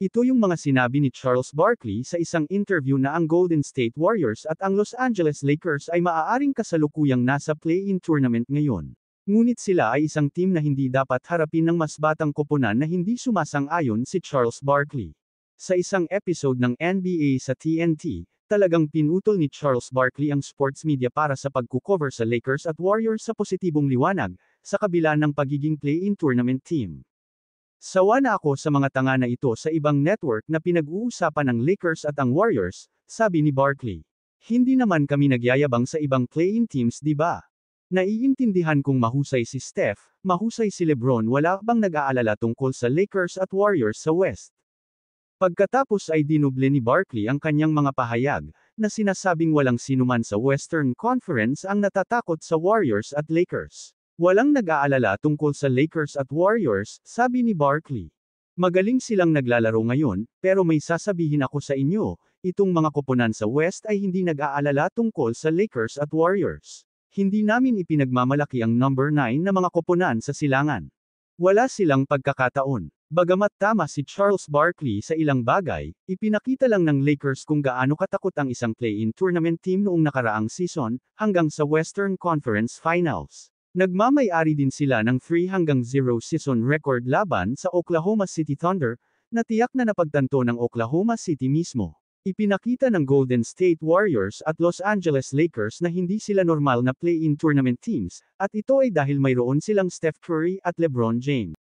Ito yung mga sinabi ni Charles Barkley sa isang interview na ang Golden State Warriors at ang Los Angeles Lakers ay maaaring kasalukuyang nasa play-in tournament ngayon. Ngunit sila ay isang team na hindi dapat harapin ng mas batang koponan na hindi sumasang-ayon si Charles Barkley. Sa isang episode ng NBA sa TNT, talagang pinutol ni Charles Barkley ang sports media para sa pagkukover sa Lakers at Warriors sa positibong liwanag, sa kabila ng pagiging play-in tournament team. Sawa na ako sa mga tanga na ito sa ibang network na pinag-uusapan ng Lakers at ang Warriors, sabi ni Barkley. Hindi naman kami nagyayabang sa ibang play-in teams, di ba? Naiintindihan kong mahusay si Steph, mahusay si LeBron, wala bang nag-aalala tungkol sa Lakers at Warriors sa West? Pagkatapos ay dinuble ni Barkley ang kanyang mga pahayag, na sinasabing walang sinuman sa Western Conference ang natatakot sa Warriors at Lakers. Walang nag-aalala tungkol sa Lakers at Warriors, sabi ni Barkley. Magaling silang naglalaro ngayon, pero may sasabihin ako sa inyo, itong mga koponan sa West ay hindi nag-aalala tungkol sa Lakers at Warriors. Hindi namin ipinagmamalaki ang number 9 na mga koponan sa silangan. Wala silang pagkakataon. Bagamat tama si Charles Barkley sa ilang bagay, ipinakita lang ng Lakers kung gaano katakot ang isang play-in tournament team noong nakaraang season, hanggang sa Western Conference Finals. Nagmamay-ari din sila ng 3-0 season record laban sa Oklahoma City Thunder, na tiyak na napagtanto ng Oklahoma City mismo. Ipinakita ng Golden State Warriors at Los Angeles Lakers na hindi sila normal na play-in tournament teams, at ito ay dahil mayroon silang Steph Curry at LeBron James.